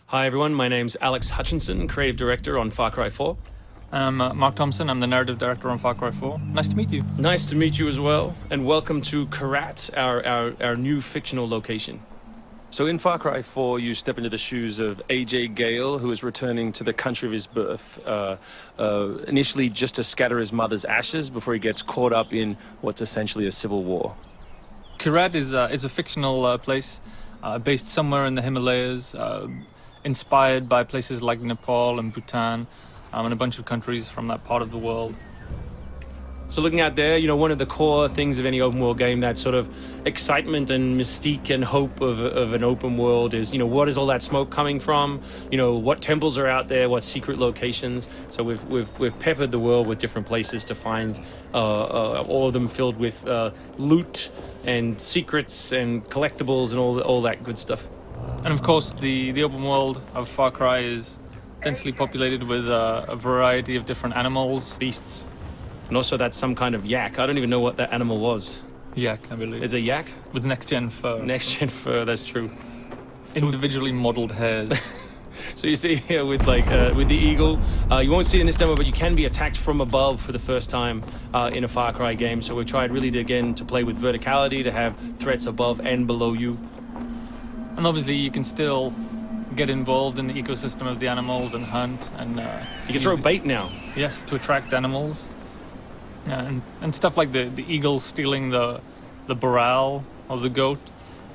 Hi everyone, my name's Alex Hutchinson, creative director on Far Cry 4. I'm Mark Thompson, I'm the narrative director on Far Cry 4. Nice to meet you. Nice to meet you as well, and welcome to Karat, our new fictional location. So in Far Cry 4, you step into the shoes of AJ Gale, who is returning to the country of his birth, initially just to scatter his mother's ashes before he gets caught up in what's essentially a civil war. Karat is a fictional place based somewhere in the Himalayas, inspired by places like Nepal and Bhutan, and a bunch of countries from that part of the world. So looking out there, one of the core things of any open world game, that sort of excitement and mystique and hope of an open world is, what is all that smoke coming from? What temples are out there? What secret locations? So we've peppered the world with different places to find, all of them filled with loot and secrets and collectibles and all that good stuff. And of course, the open world of Far Cry is densely populated with a variety of different animals, beasts. And also that's some kind of yak. I don't even know what that animal was. Yak, I believe. Is it a yak? With next-gen fur. Next-gen fur, that's true. Individually modeled hairs. So you see here with the eagle, you won't see it in this demo, but you can be attacked from above for the first time in a Far Cry game. So we've tried really to play with verticality, to have threats above and below you. And obviously you can still get involved in the ecosystem of the animals and hunt. And you can throw bait now. Yes, to attract animals. Yeah, and stuff like the eagle stealing the barrel of the goat.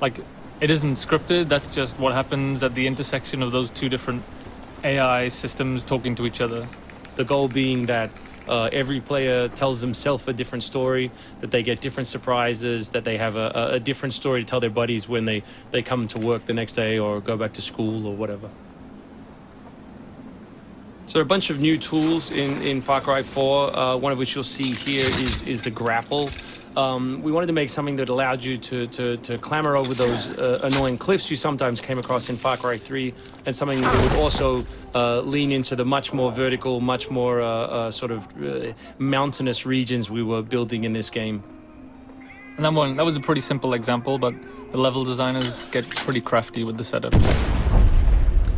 Like, it isn't scripted, that's just what happens at the intersection of those two different AI systems talking to each other. The goal being that every player tells themselves a different story, that they get different surprises, that they have a different story to tell their buddies when they come to work the next day or go back to school or whatever. So there are a bunch of new tools in Far Cry 4, one of which you'll see here is the grapple. We wanted to make something that allowed you to clamber over those annoying cliffs you sometimes came across in Far Cry 3, and something that would also lean into the much more vertical, much more mountainous regions we were building in this game. And that was a pretty simple example, but the level designers get pretty crafty with the setup.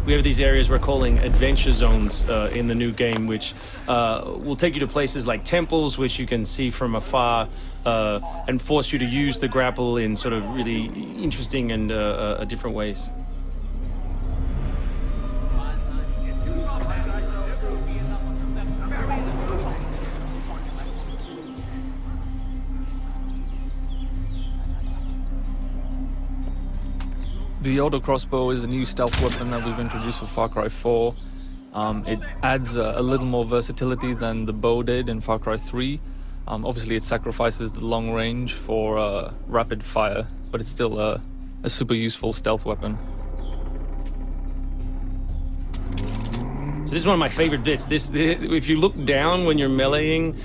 We have these areas we're calling adventure zones in the new game, which will take you to places like temples, which you can see from afar, and force you to use the grapple in sort of really interesting and different ways. The auto crossbow is a new stealth weapon that we've introduced for Far Cry 4. It adds a little more versatility than the bow did in Far Cry 3. Obviously it sacrifices the long range for rapid fire, but it's still a super useful stealth weapon. So this is one of my favorite bits. This if you look down when you're meleeing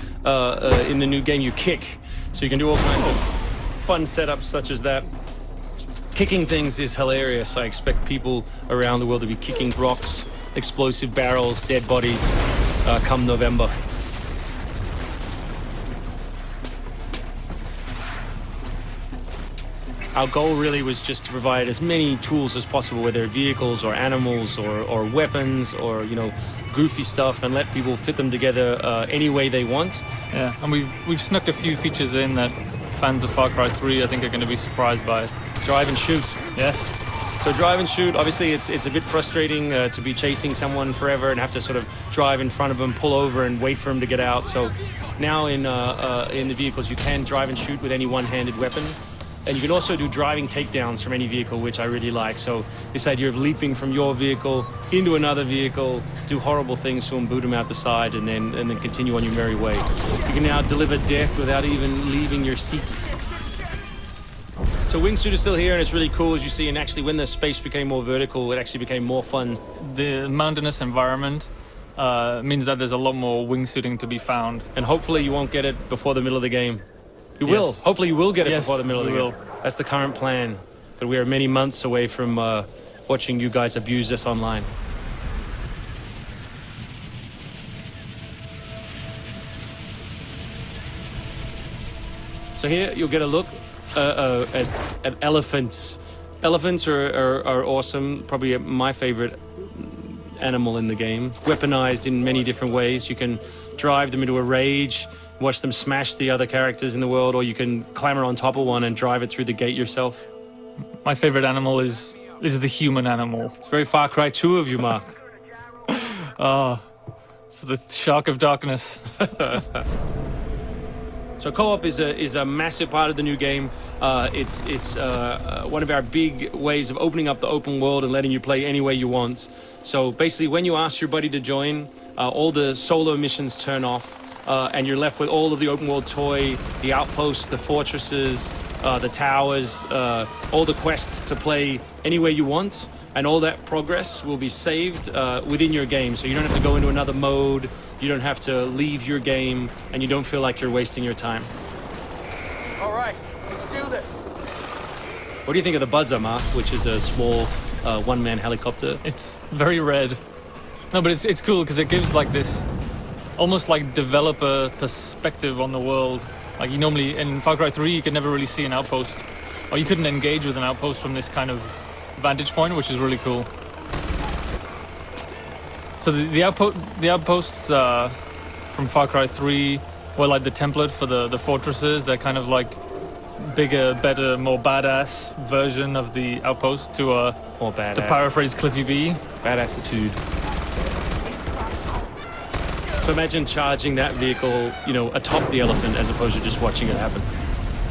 in the new game, you kick. So you can do all kinds of fun setups such as that. Kicking things is hilarious. I expect people around the world to be kicking rocks, explosive barrels, dead bodies, come November. Our goal really was just to provide as many tools as possible, whether vehicles or animals or weapons or, goofy stuff, and let people fit them together any way they want. Yeah, and we've snuck a few features in that fans of Far Cry 3 I think are going to be surprised by. Drive and shoot. Yes. So drive and shoot, obviously it's a bit frustrating to be chasing someone forever and have to sort of drive in front of them, pull over and wait for them to get out. So now in the vehicles you can drive and shoot with any one-handed weapon. And you can also do driving takedowns from any vehicle, which I really like. So this idea of leaping from your vehicle into another vehicle, do horrible things to them, boot them out the side, and then continue on your merry way. You can now deliver death without even leaving your seat. So wingsuit is still here, and it's really cool, as you see, and actually when the space became more vertical, it actually became more fun. The mountainous environment means that there's a lot more wingsuiting to be found. And hopefully you won't get it before the middle of the game. You Yes. will. Hopefully you will get it Yes, before the middle of the we game. will. That's the current plan. But we are many months away from watching you guys abuse this online. So here you'll get a look at elephants Elephants are awesome. Probably my favorite animal in the game. Weaponized in many different ways. You can drive them into a rage, watch them smash the other characters in the world, or you can clamber on top of one and drive it through the gate yourself. My favorite animal is the human animal. It's very Far Cry 2 of you, Mark. It's the Shark of Darkness. So co-op is a massive part of the new game. It's one of our big ways of opening up the open world and letting you play any way you want. So basically, when you ask your buddy to join, all the solo missions turn off, and you're left with all of the open world toy, the outposts, the fortresses, the towers, all the quests to play any way you want. And all that progress will be saved within your game. So you don't have to go into another mode, you don't have to leave your game, and you don't feel like you're wasting your time. All right, let's do this. What do you think of the Buzzer, Mark, which is a small one-man helicopter? It's very red. No, but it's cool because it gives like this almost like developer perspective on the world. Like you normally, in Far Cry 3, you could never really see an outpost, or you couldn't engage with an outpost from this kind of vantage point, which is really cool. So the outposts from Far Cry 3 were like the template for the fortresses. They're kind of like bigger, better, more badass version of the outpost to More badass. to paraphrase Cliffy B. Badassitude. So imagine charging that vehicle, atop the elephant as opposed to just watching it happen.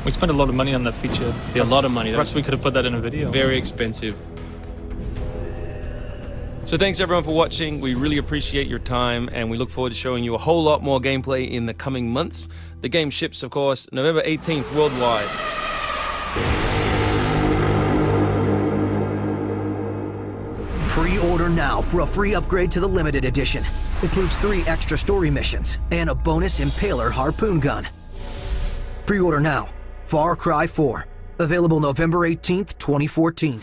We spent a lot of money on that feature. Yeah, a lot of money. Perhaps we could have put that in a video. Very expensive. So thanks everyone for watching. We really appreciate your time, and we look forward to showing you a whole lot more gameplay in the coming months. The game ships, of course, November 18th worldwide. Pre-order now for a free upgrade to the limited edition. Includes 3 extra story missions and a bonus Impaler harpoon gun. Pre-order now. Far Cry 4. Available November 18th, 2014.